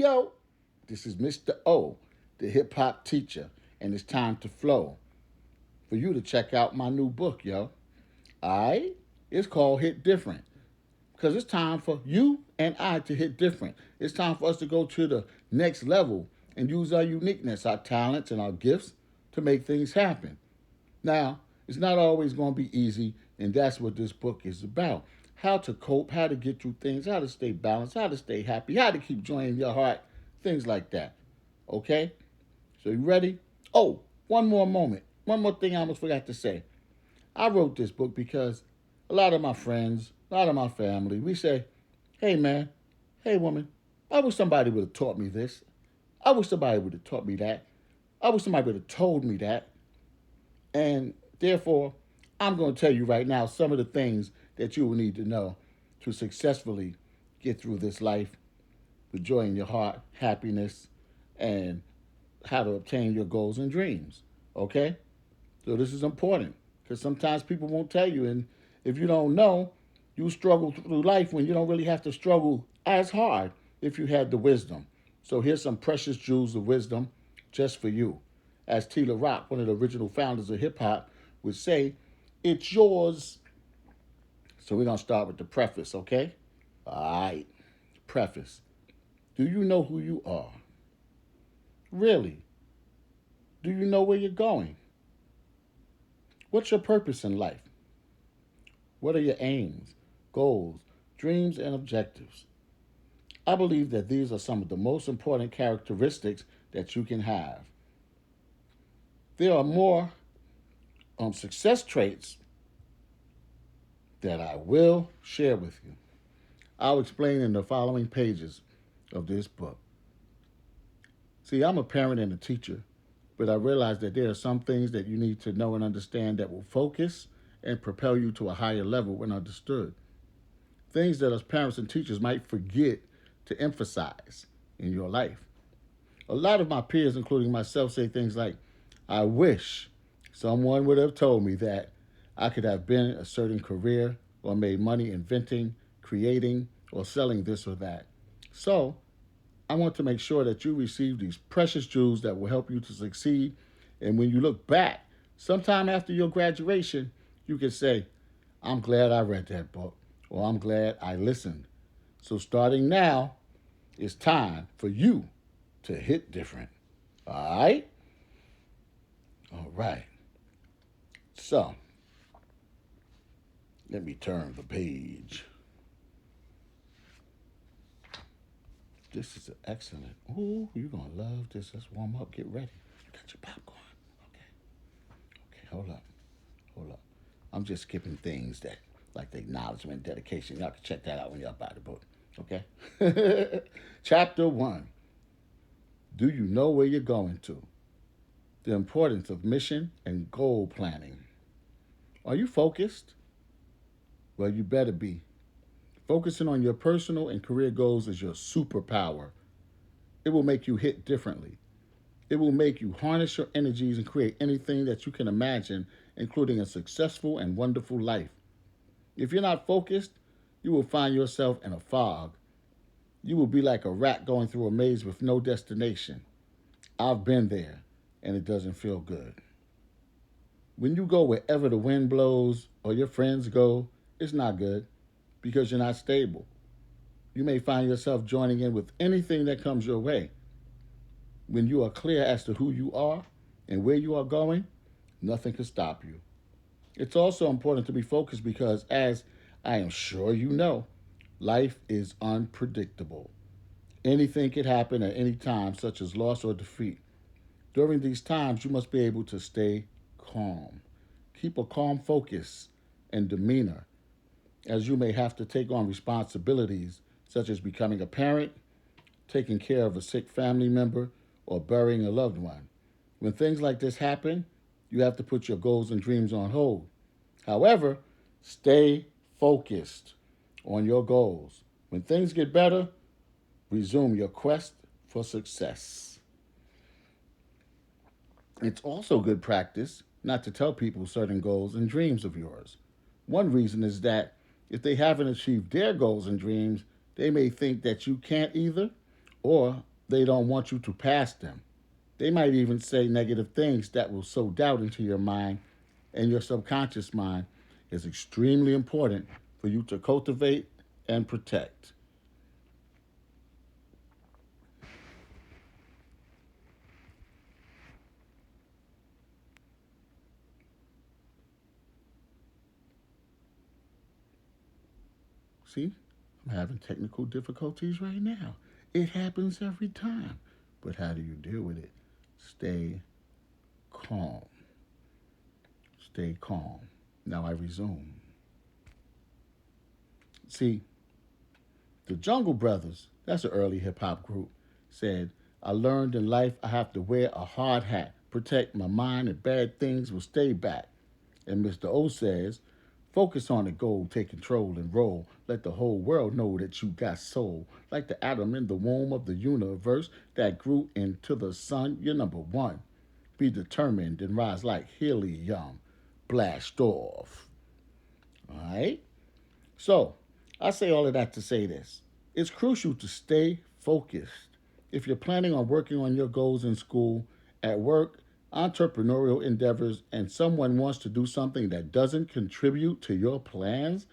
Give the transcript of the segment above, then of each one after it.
yo, this is Mr. O, the hip hop teacher, and it's time to flow for you to check out my new book, yo. Alright? It's called Hit Different because it's time for you and I to hit different. It's time for us to go to the next level and use our uniqueness, our talents, and our gifts to make things happen. Now, it's not always going to be easy, and that's what this book is about. How to cope, how to get through things, how to stay balanced, how to stay happy, how to keep joy in your heart, things like that. Okay? So you ready? Oh, one more moment. One more thing I almost forgot to say. I wrote this book because a lot of my friends, a lot of my family, we say, hey man, hey woman, I wish somebody would have taught me this. I wish somebody would have taught me that. I wish somebody would have told me that. And therefore, I'm going to tell you right now some of the things that you will need to know to successfully get through this life with joy in your heart, happiness, and how to obtain your goals and dreams. Okay? So this is important because sometimes people won't tell you. And if you don't know, you struggle through life when you don't really have to struggle as hard if you had the wisdom. So here's some precious jewels of wisdom just for you. As Tila Rock, one of the original founders of hip hop, would say, it's yours. So we're going to start with the preface, okay? All right. Preface. Do you know who you are? Really? Do you know where you're going? What's your purpose in life? What are your aims, goals, dreams, and objectives? I believe that these are some of the most important characteristics that you can have. There are more success traits that I will share with you. I'll explain in the following pages of this book. See, I'm a parent and a teacher, but I realize that there are some things that you need to know and understand that will focus and propel you to a higher level when understood. Things that us parents and teachers might forget to emphasize in your life. A lot of my peers, including myself, say things like, I wish someone would have told me that I could have been a certain career or made money inventing, creating, or selling this or that. So, I want to make sure that you receive these precious jewels that will help you to succeed. And when you look back, sometime after your graduation, you can say, I'm glad I read that book, or I'm glad I listened. So starting now, it's time for you to hit different. All right? All right. So, let me turn the page. This is excellent. Ooh, you're going to love this. Let's warm up. Get ready. You got your popcorn. Okay. Okay, hold up. Hold up. I'm just skipping things that, like the acknowledgement, dedication. Y'all can check that out when y'all buy the book. Okay? Chapter 1. Do you know where you're going to? The importance of mission and goal planning. Are you focused? Well, you better be. Focusing on your personal and career goals is your superpower. It will make you hit differently. It will make you harness your energies and create anything that you can imagine, including a successful and wonderful life. If you're not focused, you will find yourself in a fog. You will be like a rat going through a maze with no destination. I've been there, and it doesn't feel good. When you go wherever the wind blows or your friends go, it's not good because you're not stable. You may find yourself joining in with anything that comes your way. When you are clear as to who you are and where you are going, nothing can stop you. It's also important to be focused because, as I am sure you know, life is unpredictable. Anything can happen at any time, such as loss or defeat. During these times, you must be able to stay calm. Keep a calm focus and demeanor, as you may have to take on responsibilities such as becoming a parent, taking care of a sick family member, or burying a loved one. When things like this happen, you have to put your goals and dreams on hold. However, stay focused on your goals. When things get better, resume your quest for success. It's also good practice not to tell people certain goals and dreams of yours. One reason is that if they haven't achieved their goals and dreams, they may think that you can't either, or They don't want you to pass them. They might even say negative things that will sow doubt into your mind, and your subconscious mind is extremely important for you to cultivate and protect. See, I'm having technical difficulties right now. It happens every time. But how do you deal with it? Stay calm. Stay calm. Now I resume. See, the Jungle Brothers, that's an early hip hop group, said, I learned in life I have to wear a hard hat, protect my mind, and bad things will stay back. And Mr. O says, focus on the goal, take control and roll. Let the whole world know that you got soul. Like the atom in the womb of the universe that grew into the sun, you're number one. Be determined and rise like helium. Blast off. All right? So, I say all of that to say this. It's crucial to stay focused. If you're planning on working on your goals in school, at work, entrepreneurial endeavors, and someone wants to do something that doesn't contribute to your plans,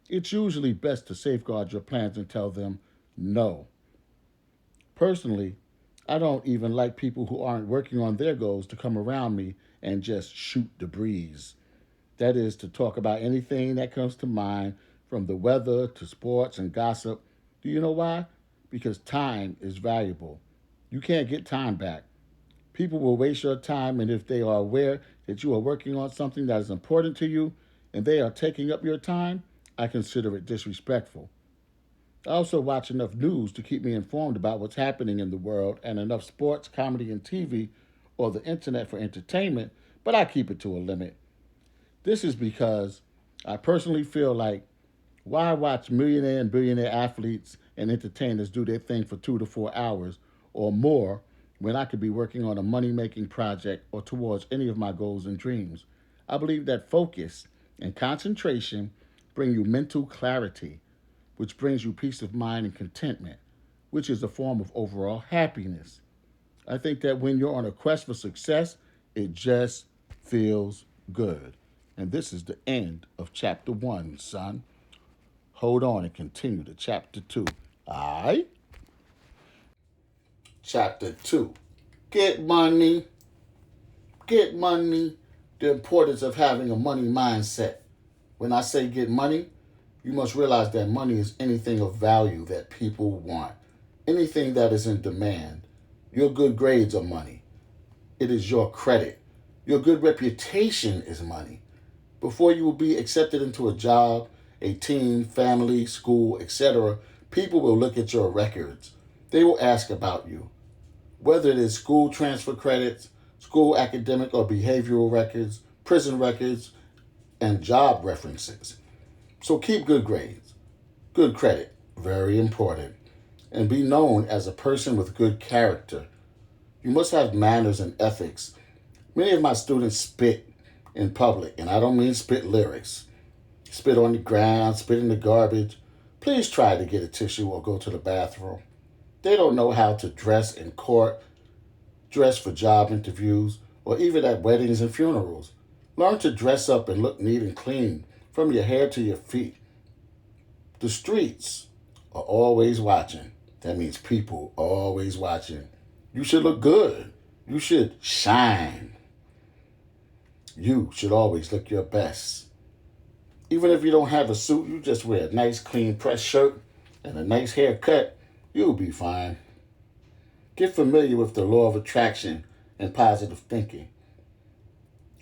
it's usually best to safeguard your plans and tell them no. Personally, I don't even like people who aren't working on their goals to come around me and just shoot the breeze. That is, to talk about anything that comes to mind, from the weather to sports and gossip. Do you know why? Because time is valuable. You can't get time back. People will waste your time, and if they are aware that you are working on something that is important to you and they are taking up your time, I consider it disrespectful. I also watch enough news to keep me informed about what's happening in the world, and enough sports, comedy, and TV or the internet for entertainment, but I keep it to a limit. This is because I personally feel like, why watch millionaire and billionaire athletes and entertainers do their thing for 2 to 4 hours or more when I could be working on a money making project or towards any of my goals and dreams? I believe that focus and concentration bring you mental clarity, which brings you peace of mind and contentment, which is a form of overall happiness. I think that when you're on a quest for success, it just feels good. And this is the end of chapter 1, son. Hold on and continue to chapter 2. All right? Chapter 2. Get money. Get money. The importance of having a money mindset. When I say get money, you must realize that money is anything of value that people want, anything that is in demand. Your good grades are money. It is your credit. Your good reputation is money. Before you will be accepted into a job, a team, family, school, etc., people will look at your records. They will ask about you. Whether it is school transfer credits, school academic or behavioral records, prison records, and job references. So keep good grades, good credit, very important, and be known as a person with good character. You must have manners and ethics. Many of my students spit in public, and I don't mean spit lyrics. Spit on the ground, spit in the garbage. Please try to get a tissue or go to the bathroom. They don't know how to dress in court, dress for job interviews, or even at weddings and funerals. Learn to dress up and look neat and clean from your head to your feet. The streets are always watching. That means people are always watching. You should look good. You should shine. You should always look your best. Even if you don't have a suit, you just wear a nice clean pressed shirt and a nice haircut, you'll be fine. Get familiar with the law of attraction and positive thinking.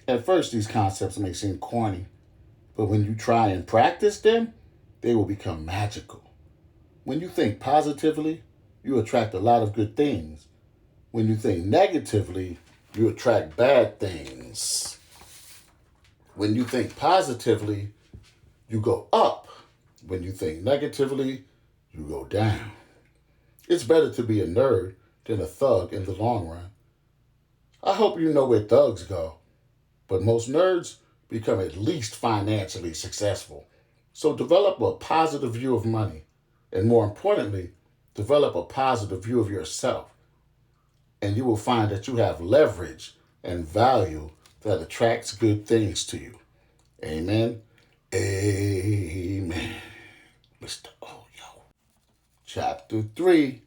At first, these concepts may seem corny, but when you try and practice them, they will become magical. When you think positively, you attract a lot of good things. When you think negatively, you attract bad things. When you think positively, you go up. When you think negatively, you go down. It's better to be a nerd than a thug in the long run. I hope you know where thugs go, but most nerds become at least financially successful. So develop a positive view of money, and more importantly, Develop a positive view of yourself, and you will find that you have leverage and value that attracts good things to you. Amen. Amen. Mr. Oyo. Chapter 3,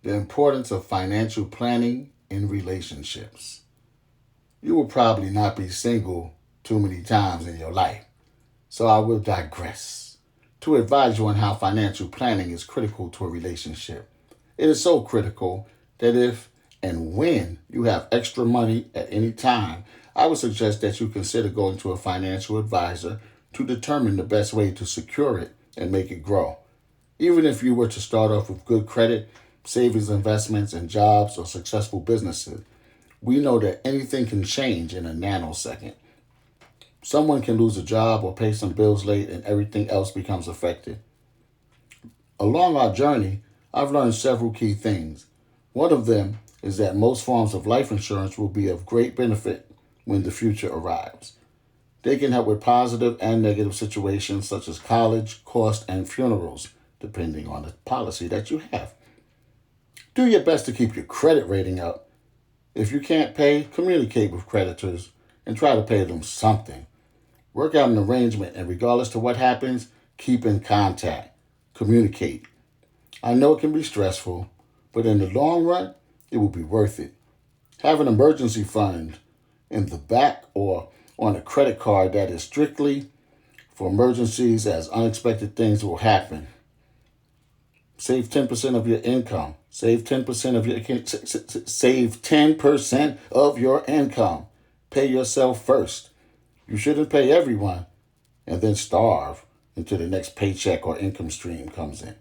the importance of financial planning in relationships. You will probably not be single too many times in your life, so I will digress to advise you on how financial planning is critical to a relationship. It is so critical that if and when you have extra money at any time, I would suggest that you consider going to a financial advisor to determine the best way to secure it and make it grow. Even if you were to start off with good credit, savings, investments, and jobs or successful businesses, we know that anything can change in a nanosecond. Someone can lose a job or pay some bills late and everything else becomes affected. Along our journey, I've learned several key things. One of them is that most forms of life insurance will be of great benefit when the future arrives. They can help with positive and negative situations such as college, cost, and funerals, depending on the policy that you have. Do your best to keep your credit rating up. If you can't pay, communicate with creditors and try to pay them something. Work out an arrangement, and regardless to what happens, keep in contact. Communicate. I know it can be stressful, but in the long run, it will be worth it. Have an emergency fund in the back or on a credit card that is strictly for emergencies, as unexpected things will happen. Save 10% of your income. Save 10% of your income. Pay yourself first. You shouldn't pay everyone and then starve until the next paycheck or income stream comes in.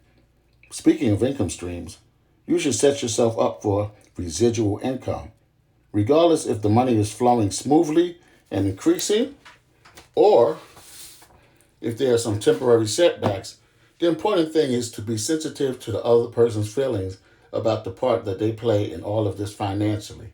Speaking of income streams, you should set yourself up for residual income. Regardless if the money is flowing smoothly and increasing, or if there are some temporary setbacks, the important thing is to be sensitive to the other person's feelings about the part that they play in all of this financially.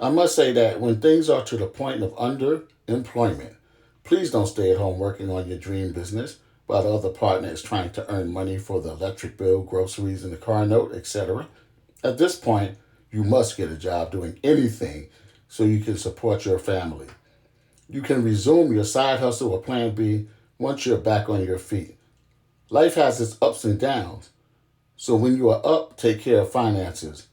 I must say that when things are to the point of underemployment, please don't stay at home working on your dream business while the other partner is trying to earn money for the electric bill, groceries, and the car note, etc. At this point, you must get a job doing anything so you can support your family. You can resume your side hustle or plan B once you're back on your feet. Life has its ups and downs, so when you are up, take care of finances.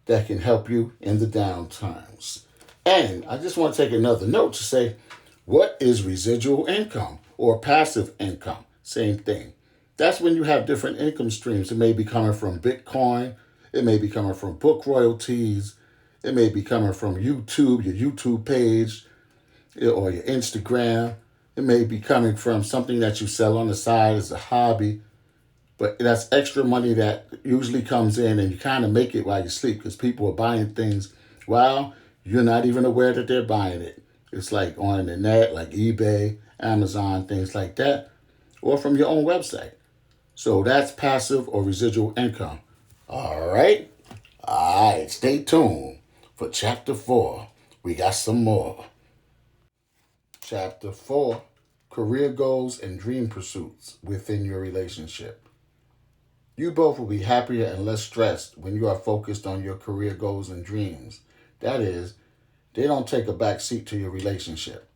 That can help you in the down times. And I just want to take another note to say, what is residual income or passive income? Same thing. That's when you have different income streams. It may be coming from Bitcoin. It may be coming from book royalties. It may be coming from YouTube, your YouTube page, or your Instagram. It may be coming from something that you sell on the side as a hobby. But that's extra money that usually comes in, and you kind of make it while you sleep because people are buying things while you're not even aware that they're buying it. It's like on the net, like eBay, Amazon, things like that, or from your own website. So that's passive or residual income. All right. Stay tuned for Chapter 4. We got some more. Chapter 4, career goals and dream pursuits within your relationship. You both will be happier and less stressed when you are focused on your career goals and dreams. That is, they don't take a back seat to your relationship.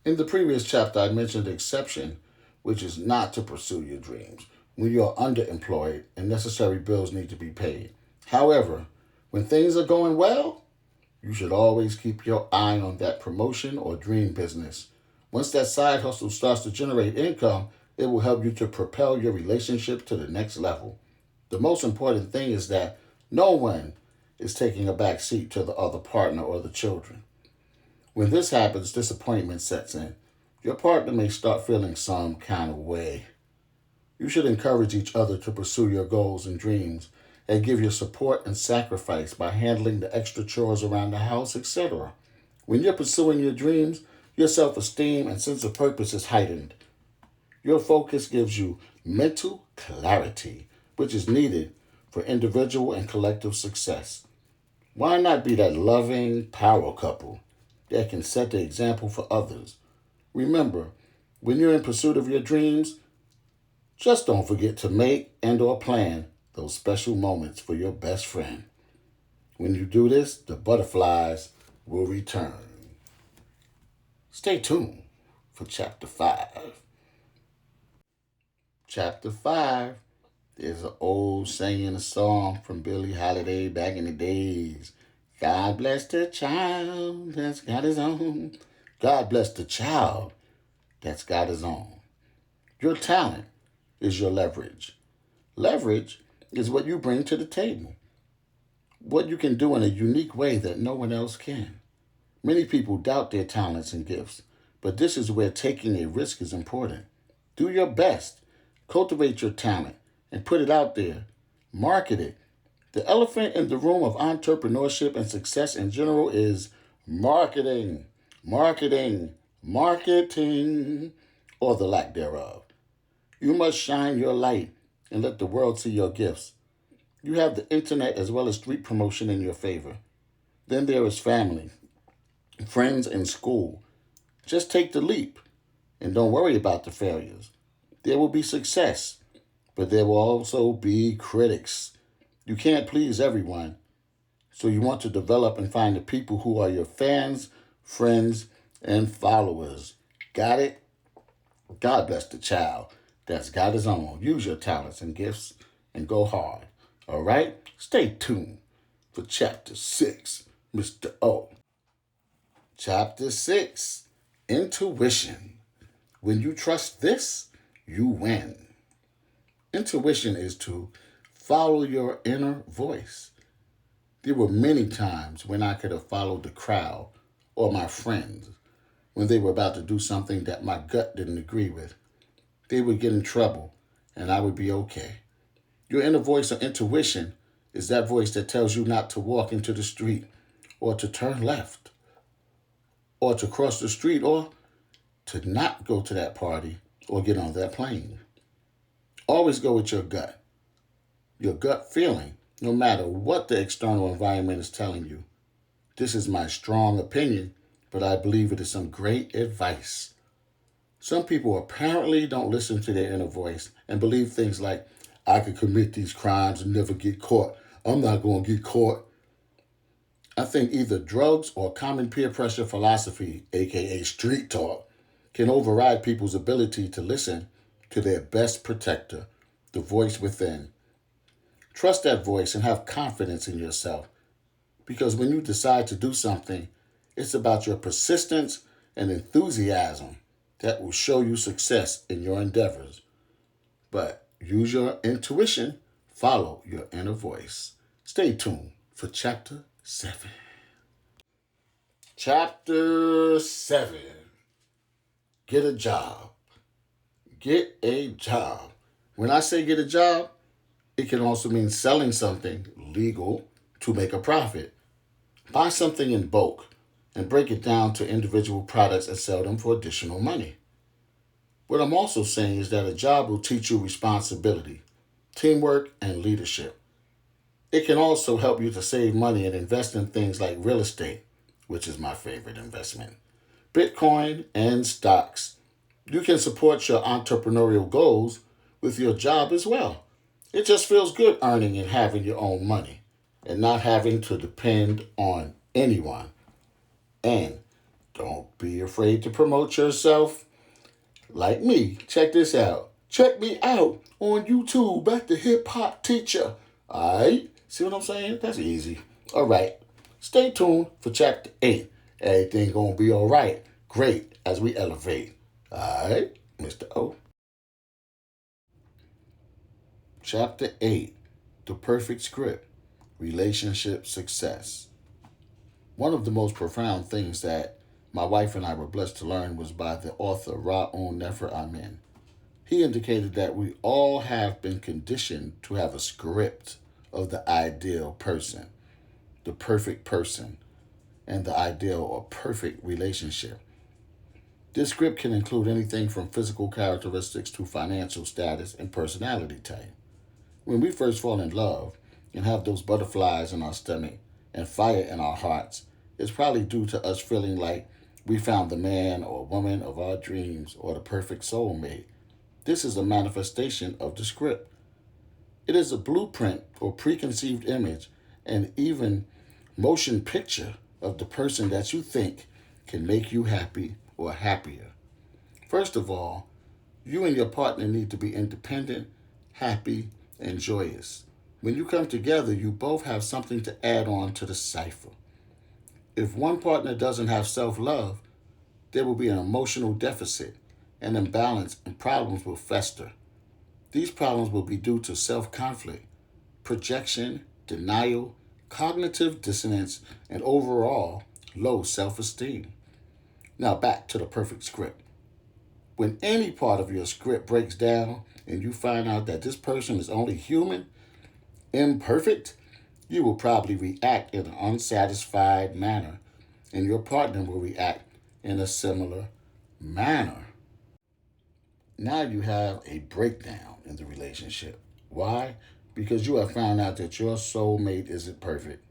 In the previous chapter, I mentioned the exception, which is not to pursue your dreams when you are underemployed and necessary bills need to be paid. However, when things are going well, you should always keep your eye on that promotion or dream business. Once that side hustle starts to generate income, it will help you to propel your relationship to the next level. The most important thing is that no one is taking a back seat to the other partner or the children. When this happens, disappointment sets in. Your partner may start feeling some kind of way. You should encourage each other to pursue your goals and dreams and give your support and sacrifice by handling the extra chores around the house, etc. When you're pursuing your dreams, your self-esteem and sense of purpose is heightened. Your focus gives you mental clarity, which is needed for individual and collective success. Why not be that loving power couple that can set the example for others? Remember, when you're in pursuit of your dreams, just don't forget to make and or plan those special moments for your best friend. When you do this, the butterflies will return. Stay tuned for Chapter 5. Chapter 5 is an old saying, a song from Billie Holiday back in the days. God bless the child that's got his own. God bless the child that's got his own. Your talent is your leverage. Leverage is what you bring to the table, what you can do in a unique way that no one else can. Many people doubt their talents and gifts, but this is where taking a risk is important. Do your best. Cultivate your talent and put it out there. Market it. The elephant in the room of entrepreneurship and success in general is marketing, marketing, marketing, or the lack thereof. You must shine your light and let the world see your gifts. You have the internet as well as street promotion in your favor. Then there is family, friends, and school. Just take the leap and don't worry about the failures. There will be success, but there will also be critics. You can't please everyone, so you want to develop and find the people who are your fans, friends, and followers. Got it? God bless the child that's got his own. Use your talents and gifts and go hard. All right? Stay tuned for Chapter 6, Mr. O. Chapter 6, Intuition. When you trust this, you win. Intuition is to follow your inner voice. There were many times when I could have followed the crowd or my friends when they were about to do something that my gut didn't agree with. They would get in trouble and I would be okay. Your inner voice or intuition is that voice that tells you not to walk into the street or to turn left or to cross the street or to not go to that party or get on that plane. Always go with your gut feeling, no matter what the external environment is telling you. This is my strong opinion, but I believe it is some great advice. Some people apparently don't listen to their inner voice and believe things like, I could commit these crimes and never get caught. I'm not going to get caught. I think either drugs or common peer pressure philosophy, aka street talk, can override people's ability to listen to their best protector, the voice within. Trust that voice and have confidence in yourself, because when you decide to do something, it's about your persistence and enthusiasm that will show you success in your endeavors. But use your intuition, follow your inner voice. Stay tuned for Chapter 7. Chapter 7. Get a job. Get a job. When I say get a job, it can also mean selling something legal to make a profit. Buy something in bulk and break it down to individual products and sell them for additional money. What I'm also saying is that a job will teach you responsibility, teamwork, and leadership. It can also help you to save money and invest in things like real estate, which is my favorite investment, Bitcoin, and stocks. You can support your entrepreneurial goals with your job as well. It just feels good earning and having your own money and not having to depend on anyone. And don't be afraid to promote yourself. Like me, check this out. Check me out on YouTube at the hip-hop teacher. Alright? See what I'm saying? That's easy. Alright. Stay tuned for Chapter 8. Everything gonna be alright. Great as we elevate. Alright, Mr. O. Chapter 8. The Perfect Script. Relationship Success. One of the most profound things that my wife and I were blessed to learn was by the author Ra'un Nefer Amen. He indicated that we all have been conditioned to have a script of the ideal person, the perfect person, and the ideal or perfect relationship. This script can include anything from physical characteristics to financial status and personality type. When we first fall in love and have those butterflies in our stomach and fire in our hearts, it's probably due to us feeling like we found the man or woman of our dreams or the perfect soulmate. This is a manifestation of the script. It is a blueprint or preconceived image and even motion picture of the person that you think can make you happy or happier. First of all, you and your partner need to be independent, happy, and joyous. When you come together, you both have something to add on to the cipher. If one partner doesn't have self love, there will be an emotional deficit, an imbalance, and problems will fester. These problems will be due to self conflict, projection, denial, cognitive dissonance, and overall low self esteem. Now back to the perfect script. When any part of your script breaks down and you find out that this person is only human, imperfect, you will probably react in an unsatisfied manner, and your partner will react in a similar manner. Now you have a breakdown in the relationship. Why? Because you have found out that your soulmate isn't perfect.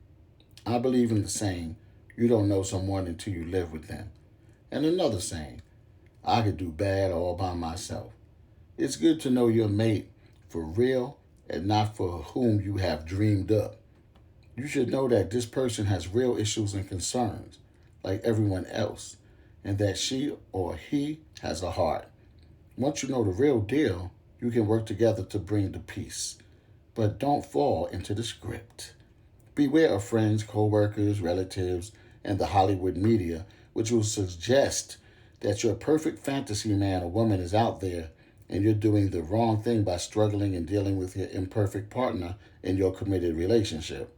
I believe in the saying, you don't know someone until you live with them. And another saying, I could do bad all by myself. It's good to know your mate for real and not for whom you have dreamed up. You should know that this person has real issues and concerns, like everyone else, and that she or he has a heart. Once you know the real deal, you can work together to bring the peace. But don't fall into the script. Beware of friends, co-workers, relatives, and the Hollywood media, which will suggest that your perfect fantasy man or woman is out there and you're doing the wrong thing by struggling and dealing with your imperfect partner in your committed relationship.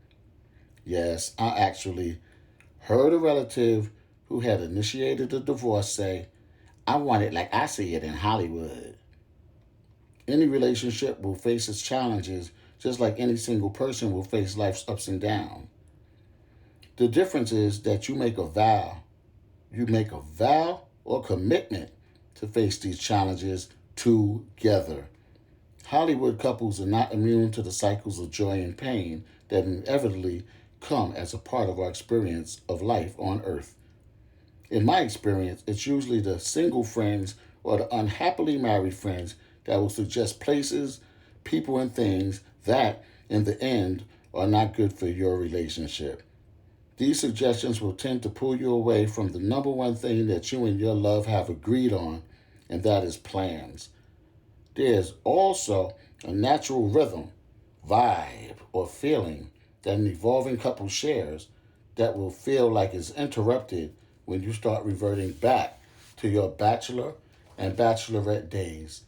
Yes, I actually heard a relative who had initiated a divorce say, I want it like I see it in Hollywood. Any relationship will face its challenges just like any single person will face life's ups and downs. The difference is that you make a vow or commitment to face these challenges together. Hollywood couples are not immune to the cycles of joy and pain that inevitably come as a part of our experience of life on earth. In my experience, it's usually the single friends or the unhappily married friends that will suggest places, people, and things that, in the end, are not good for your relationship. These suggestions will tend to pull you away from the number one thing that you and your love have agreed on, and that is plans. There's also a natural rhythm, vibe, or feeling that an evolving couple shares that will feel like it's interrupted when you start reverting back to your bachelor and bachelorette days.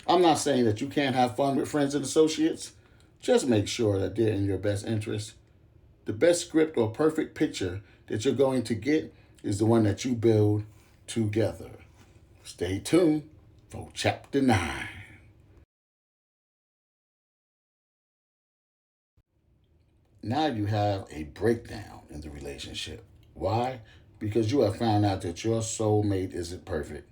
I'm not saying that you can't have fun with friends and associates. Just make sure that they're in your best interest. The best script or perfect picture that you're going to get is the one that you build together. Stay tuned for Chapter 9. Now you have a breakdown in the relationship. Why? Because you have found out that your soulmate isn't perfect.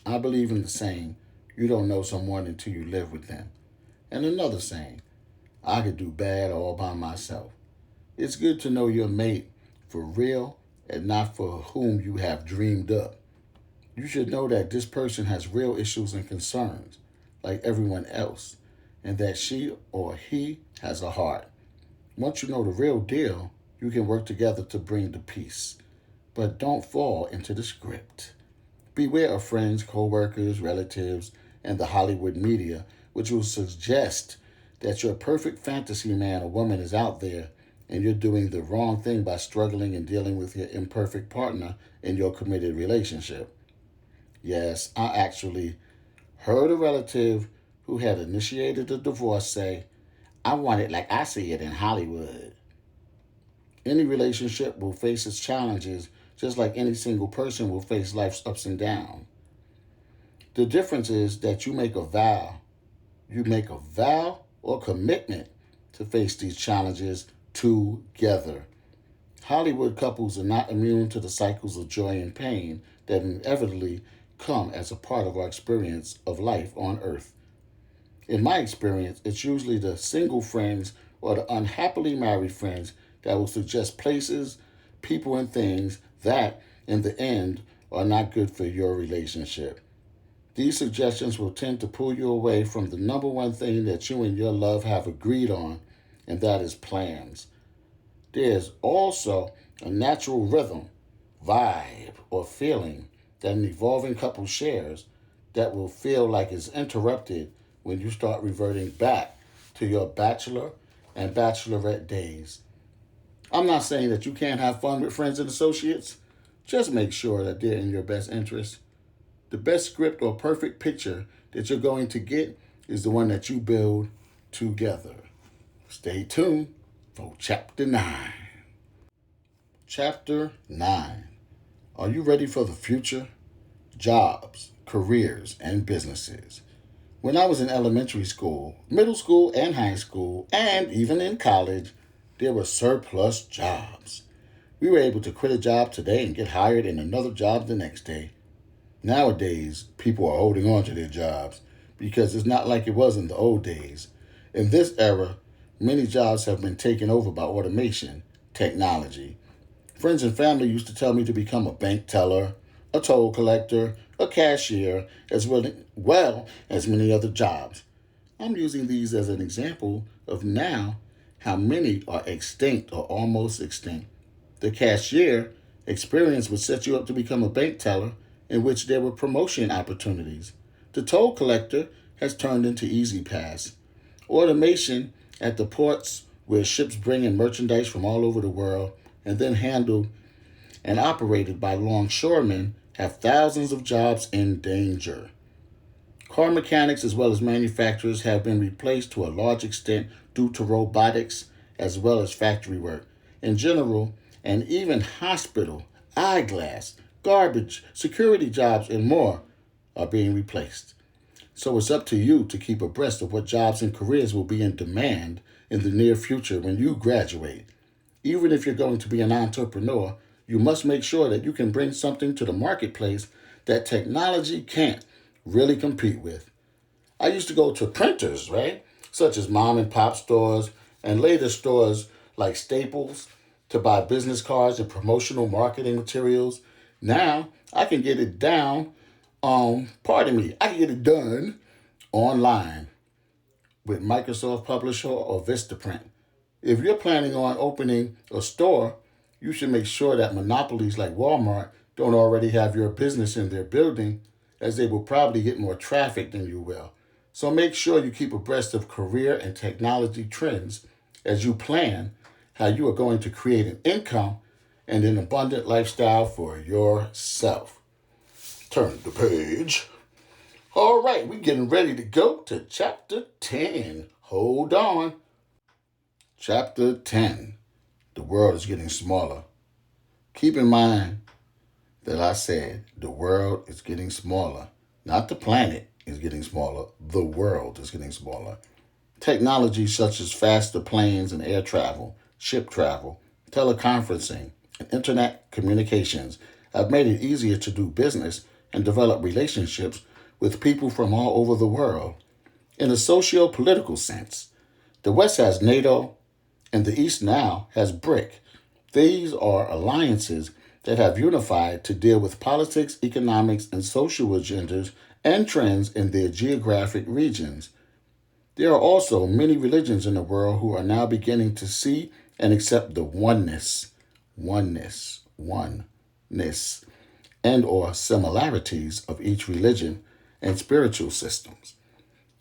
I believe in the saying, you don't know someone until you live with them. And another saying, I could do bad all by myself. It's good to know your mate for real and not for whom you have dreamed up. You should know that this person has real issues and concerns, like everyone else, and that she or he has a heart. Once you know the real deal, you can work together to bring the peace. But don't fall into the script. Beware of friends, co-workers, relatives, and the Hollywood media, which will suggest that your perfect fantasy man or woman is out there and you're doing the wrong thing by struggling and dealing with your imperfect partner in your committed relationship. Yes, I actually heard a relative who had initiated a divorce say, I want it like I see it in Hollywood. Any relationship will face its challenges just like any single person will face life's ups and downs. The difference is that you make a vow or commitment to face these challenges together. Hollywood couples are not immune to the cycles of joy and pain that inevitably come as a part of our experience of life on earth. In my experience, it's usually the single friends or the unhappily married friends that will suggest places, people, and things that, in the end, are not good for your relationship. These suggestions will tend to pull you away from the number one thing that you and your love have agreed on, and that is plans. There's also a natural rhythm, vibe, or feeling that an evolving couple shares that will feel like it's interrupted when you start reverting back to your bachelor and bachelorette days. I'm not saying that you can't have fun with friends and associates. Just make sure that they're in your best interest. The best script or perfect picture that you're going to get is the one that you build together. Stay tuned for Chapter 9. Chapter 9. Are you ready for the future? Jobs, careers, and businesses. When I was in elementary school, middle school, and high school, and even in college, there were surplus jobs. We were able to quit a job today and get hired in another job the next day. Nowadays, people are holding on to their jobs because it's not like it was in the old days. In this era, many jobs have been taken over by automation, technology. Friends and family used to tell me to become a bank teller, a toll collector, a cashier, as well as many other jobs. I'm using these as an example of now how many are extinct or almost extinct. The cashier experience would set you up to become a bank teller, in which there were promotion opportunities. The toll collector has turned into Easy Pass. Automation at the ports where ships bring in merchandise from all over the world and then handled and operated by longshoremen have thousands of jobs in danger. Car mechanics as well as manufacturers have been replaced to a large extent due to robotics as well as factory work. In general, and even hospital, eyeglass, garbage, security jobs, and more are being replaced. So it's up to you to keep abreast of what jobs and careers will be in demand in the near future when you graduate. Even if you're going to be an entrepreneur, you must make sure that you can bring something to the marketplace that technology can't really compete with. I used to go to printers, right? Such as mom and pop stores and later stores like Staples to buy business cards and promotional marketing materials. Now I can get it I can get it done online with Microsoft Publisher or Vistaprint. If you're planning on opening a store, you should make sure that monopolies like Walmart don't already have your business in their building, as they will probably get more traffic than you will. So make sure you keep abreast of career and technology trends as you plan how you are going to create an income and an abundant lifestyle for yourself. Turn the page. All right, we're getting ready to go to Chapter 10. Hold on. Chapter 10. The world is getting smaller. Keep in mind that I said the world is getting smaller. Not the planet is getting smaller. The world is getting smaller. Technology such as faster planes and air travel, ship travel, teleconferencing, and internet communications have made it easier to do business and develop relationships with people from all over the world. In a socio-political sense, the West has NATO and the East now has BRIC. These are alliances that have unified to deal with politics, economics, and social agendas and trends in their geographic regions. There are also many religions in the world who are now beginning to see and accept the oneness, and or similarities of each religion and spiritual systems.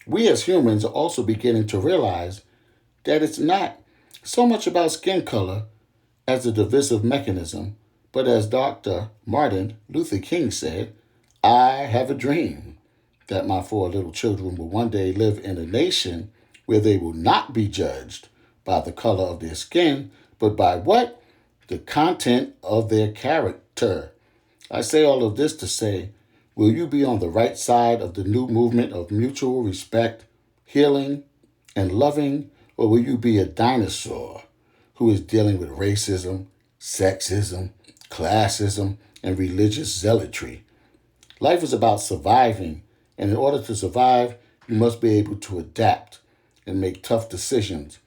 We as humans are also beginning to realize that it's not so much about skin color as a divisive mechanism, but as Dr. Martin Luther King said, I have a dream that my four little children will one day live in a nation where they will not be judged by the color of their skin, but by what? The content of their character. I say all of this to say, will you be on the right side of the new movement of mutual respect, healing, and loving, or will you be a dinosaur who is dealing with racism, sexism, classism, and religious zealotry? Life is about surviving, and in order to survive, you must be able to adapt and make tough decisions.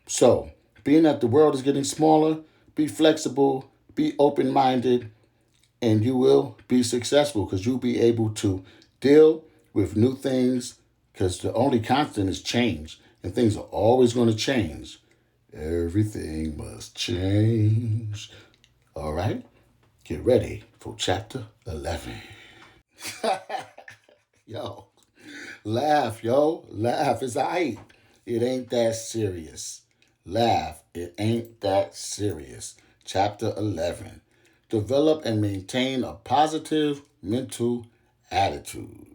So, being that the world is getting smaller, be flexible, be open-minded, and you will be successful because you'll be able to deal with new things, because the only constant is change, and things are always going to change. Everything must change. All right, get ready for chapter 11. Yo, laugh, yo, laugh. It's aight. It ain't that serious. Laugh, it ain't that serious. Chapter 11. Develop and maintain a positive mental attitude.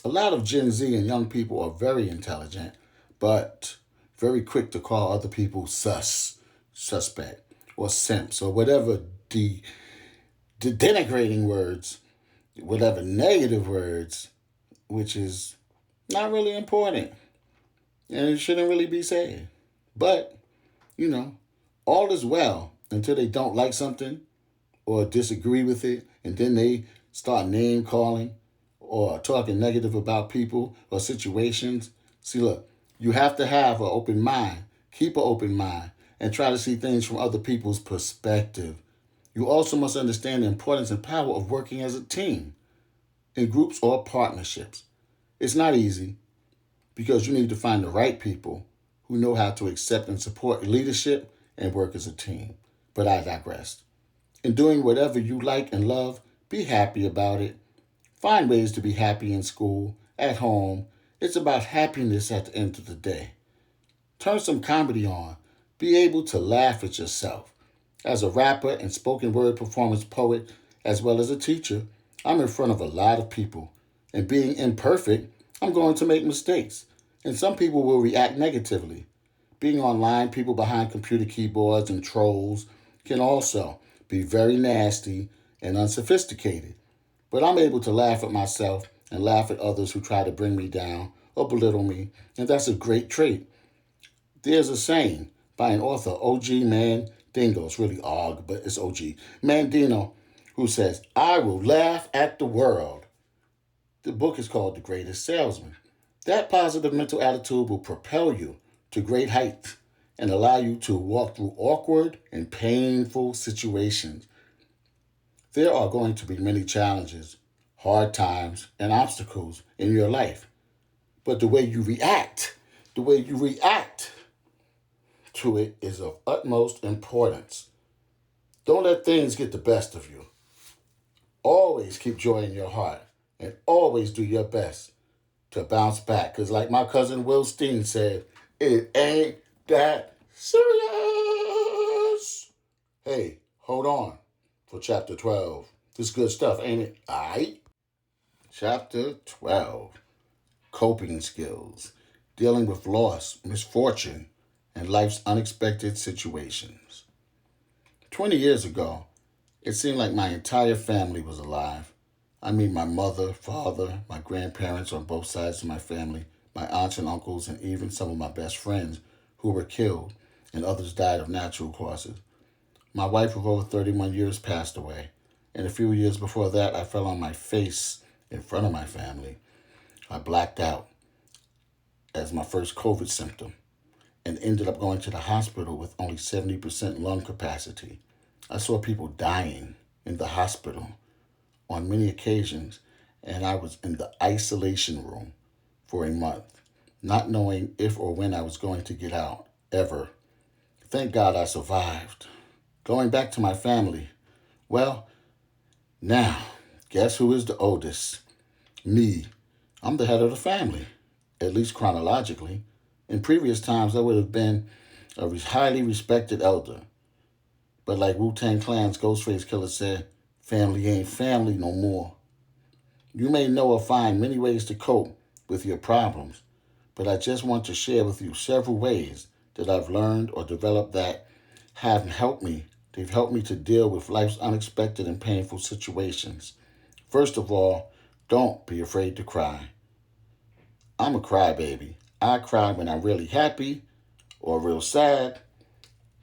A lot of Gen Z and young people are very intelligent, but very quick to call other people suspect, or simps, or whatever denigrating words, whatever negative words, which is not really important and it shouldn't really be said. But, you know, all is well until they don't like something or disagree with it, and then they start name calling or talking negative about people or situations. See, look, you have to have an open mind, keep an open mind, and try to see things from other people's perspective. You also must understand the importance and power of working as a team, in groups or partnerships. It's not easy because you need to find the right people who know how to accept and support leadership and work as a team. But I digress. In doing whatever you like and love, be happy about it. Find ways to be happy in school, at home. It's about happiness at the end of the day. Turn some comedy on. Be able to laugh at yourself. As a rapper and spoken word performance poet, as well as a teacher, I'm in front of a lot of people. And being imperfect, I'm going to make mistakes. And some people will react negatively. Being online, people behind computer keyboards and trolls can also be very nasty and unsophisticated. But I'm able to laugh at myself and laugh at others who try to bring me down or belittle me, and that's a great trait. There's a saying by an author, O.G. Mandingo, it's really Og, but it's O.G. Mandino, who says, I will laugh at the world. The book is called The Greatest Salesman. That positive mental attitude will propel you to great heights and allow you to walk through awkward and painful situations. There are going to be many challenges, hard times, and obstacles in your life. But the way you react to it is of utmost importance. Don't let things get the best of you. Always keep joy in your heart and always do your best to bounce back. Because, like my cousin Will Steen said, it ain't that serious. Hey, hold on for chapter 12. This is good stuff, ain't it? All right. Chapter 12. Coping skills. Dealing with loss, misfortune, and life's unexpected situations. 20 years ago, it seemed like my entire family was alive. I mean, my mother, father, my grandparents on both sides of my family, my aunts and uncles, and even some of my best friends who were killed, and others died of natural causes. My wife of over 31 years passed away, and a few years before that, I fell on my face in front of my family. I blacked out as my first COVID symptom and ended up going to the hospital with only 70% lung capacity. I saw people dying in the hospital on many occasions, and I was in the isolation room for a month, not knowing if or when I was going to get out, ever. Thank God I survived. Going back to my family, well, now, guess who is the oldest? Me. I'm the head of the family, at least chronologically. In previous times, I would have been a highly respected elder. But like Wu-Tang Clan's Ghostface Killer said, family ain't family no more. You may know or find many ways to cope with your problems, but I just want to share with you several ways that I've learned or developed that have helped me. They've helped me to deal with life's unexpected and painful situations. First of all, don't be afraid to cry. I'm a crybaby. I cry when I'm really happy or real sad,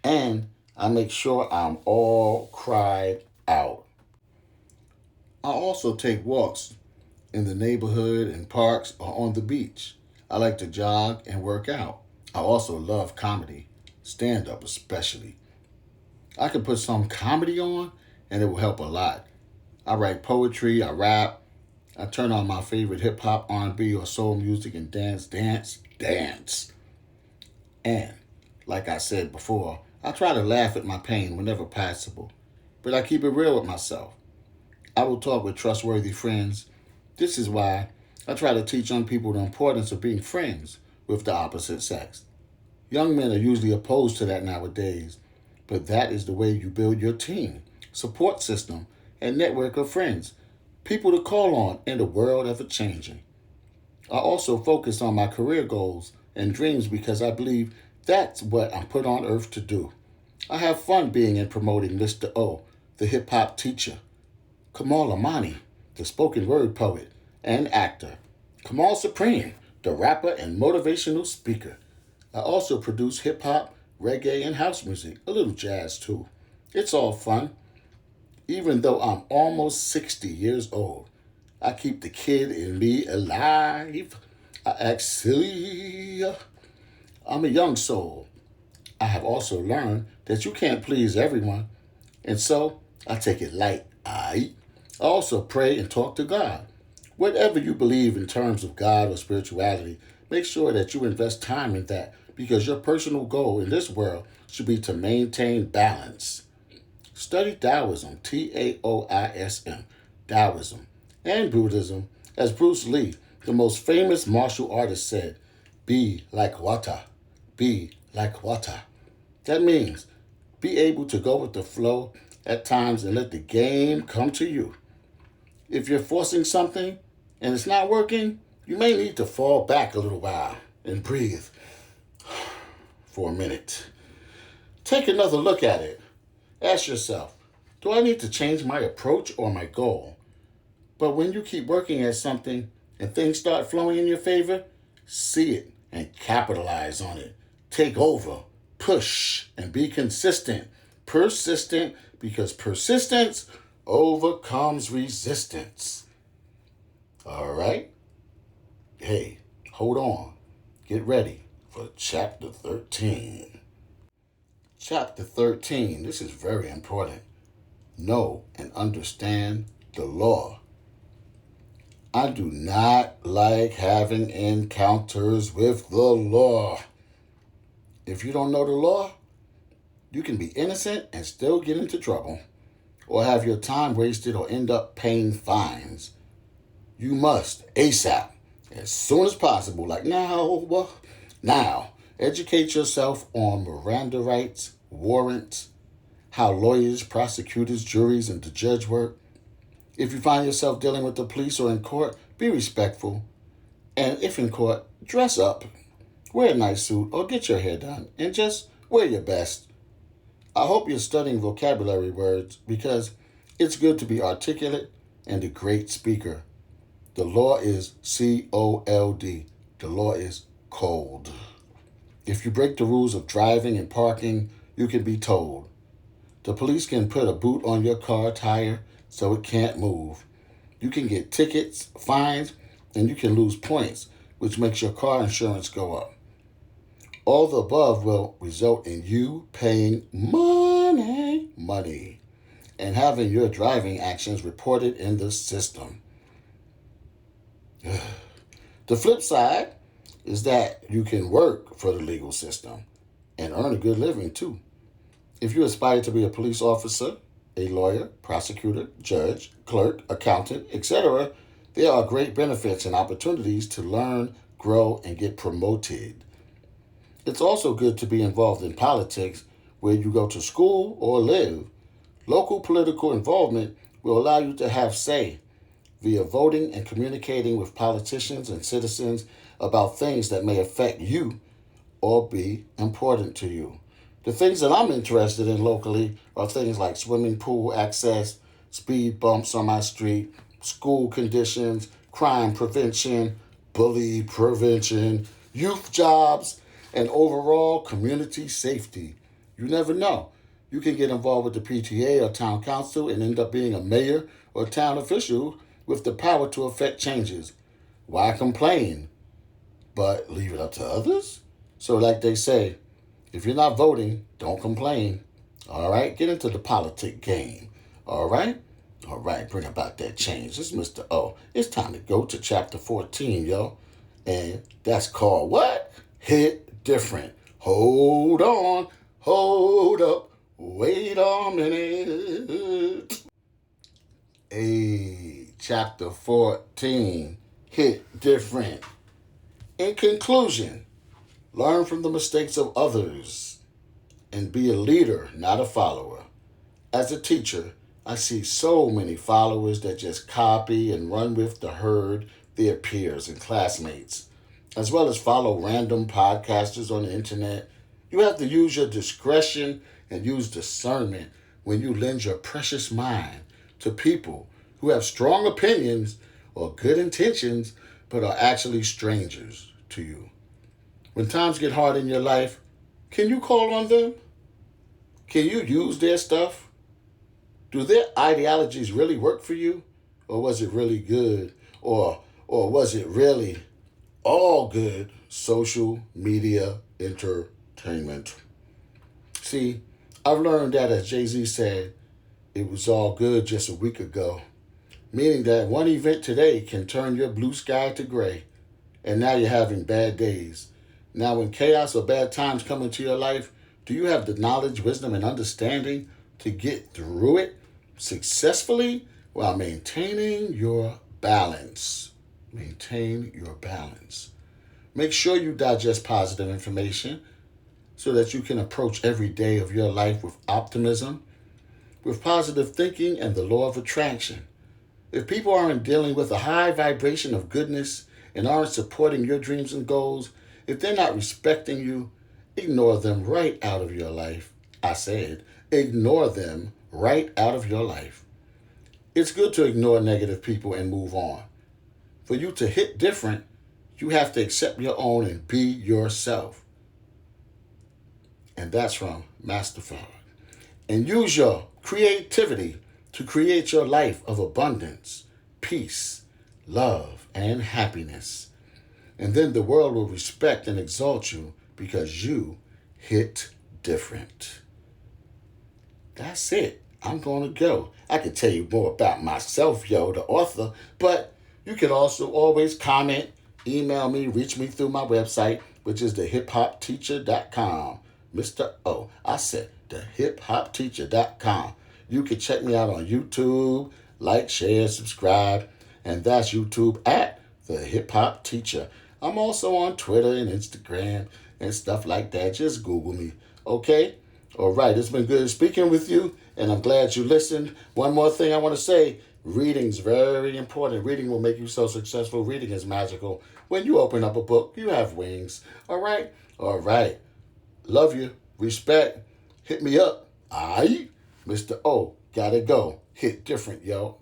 and I make sure I'm all cried out. I also take walks in the neighborhood, in parks, or on the beach. I like to jog and work out. I also love comedy, stand up especially. I can put some comedy on and it will help a lot. I write poetry, I rap, I turn on my favorite hip hop, R&B, or soul music and dance, dance, dance. And, like I said before, I try to laugh at my pain whenever possible, but I keep it real with myself. I will talk with trustworthy friends. This is why I try to teach young people the importance of being friends with the opposite sex. Young men are usually opposed to that nowadays, but that is the way you build your team, support system, and network of friends, people to call on in a world ever changing. I also focus on my career goals and dreams because I believe that's what I'm put on earth to do. I have fun being and promoting Mr. O, the hip hop teacher, Kamal Amani, the spoken word poet and actor, Kamal Supreme, the rapper and motivational speaker. I also produce hip hop, reggae, and house music, a little jazz too. It's all fun. Even though I'm almost 60 years old, I keep the kid in me alive. I'm a young soul. I have also learned that you can't please everyone, and so I take it light. I also pray and talk to God. Whatever you believe in terms of God or spirituality, make sure that you invest time in that because your personal goal in this world should be to maintain balance. Study Taoism, Taoism, Taoism, and Buddhism, as Bruce Lee, the most famous martial artist, said, be like water, be like water. That means be able to go with the flow at times and let the game come to you. If you're forcing something and it's not working, you may need to fall back a little while and breathe for a minute. Take another look at it. Ask yourself, do I need to change my approach or my goal? But when you keep working at something and things start flowing in your favor, see it and capitalize on it. Take over, push, and be consistent. Persistent, because persistence overcomes resistance. All right? Hey, hold on. Get ready for chapter 13. Chapter 13, this is very important. Know and understand the law. I do not like having encounters with the law. If you don't know the law, you can be innocent and still get into trouble, or have your time wasted or end up paying fines. You must, ASAP, as soon as possible, like now, educate yourself on Miranda rights, warrants, how lawyers, prosecutors, juries, and the judge work. If you find yourself dealing with the police or in court, be respectful. And if in court, dress up. Wear a nice suit or get your hair done and just wear your best. I hope you're studying vocabulary words because it's good to be articulate and a great speaker. The law is COLD. The law is cold. If you break the rules of driving and parking, you can be told. The police can put a boot on your car tire so it can't move. You can get tickets, fines, and you can lose points, which makes your car insurance go up. All the above will result in you paying money, and having your driving actions reported in the system. The flip side is that you can work for the legal system and earn a good living too. If you aspire to be a police officer, a lawyer, prosecutor, judge, clerk, accountant, etc., there are great benefits and opportunities to learn, grow, and get promoted. It's also good to be involved in politics where you go to school or live. Local political involvement will allow you to have say via voting and communicating with politicians and citizens about things that may affect you or be important to you. The things that I'm interested in locally are things like swimming pool access, speed bumps on my street, school conditions, crime prevention, bully prevention, youth jobs, and overall community safety. You never know. You can get involved with the PTA or town council and end up being a mayor or town official with the power to affect changes. Why complain? But leave it up to others? So like they say, if you're not voting, don't complain. All right? Get into the politic game. All right? All right, bring about that change. This is Mr. O. It's time to go to chapter 14, yo. And that's called what? Hit different. Hold on, hold up, wait a minute. Hey, chapter 14, hit different. In conclusion, learn from the mistakes of others and be a leader, not a follower. As a teacher, I see so many followers that just copy and run with the herd, their peers and classmates, as well as follow random podcasters on the internet. You have to use your discretion and use discernment when you lend your precious mind to people who have strong opinions or good intentions but are actually strangers to you. When times get hard in your life, can you call on them? Can you use their stuff? Do their ideologies really work for you? Or was it really good? Or was it really all good social media entertainment? See, I've learned that, as Jay-Z said, it was all good just a week ago. Meaning that one event today can turn your blue sky to gray. And now you're having bad days. Now when chaos or bad times come into your life, do you have the knowledge, wisdom, and understanding to get through it successfully while maintaining your balance? Maintain your balance. Make sure you digest positive information so that you can approach every day of your life with optimism, with positive thinking and the law of attraction. If people aren't dealing with a high vibration of goodness and aren't supporting your dreams and goals, if they're not respecting you, ignore them right out of your life. I said, ignore them right out of your life. It's good to ignore negative people and move on. For you to hit different, you have to accept your own and be yourself. And that's from Master Fard. And use your creativity to create your life of abundance, peace, love, and happiness. And then the world will respect and exalt you because you hit different. That's it. I'm going to go. I could tell you more about myself, yo, the author, but you can also always comment, email me, reach me through my website, which is thehiphopteacher.com. Mr. O. I said thehiphopteacher.com. You can check me out on YouTube, like, share, subscribe, and that's YouTube at The Hip Hop Teacher. I'm also on Twitter and Instagram and stuff like that. Just Google me, okay? All right, it's been good speaking with you, and I'm glad you listened. One more thing I want to say, reading's very important. Reading will make you so successful. Reading is magical. When you open up a book, you have wings, all right? All right. Love you. Respect. Hit me up. Aight? Mr. O, gotta go. Hit different, yo.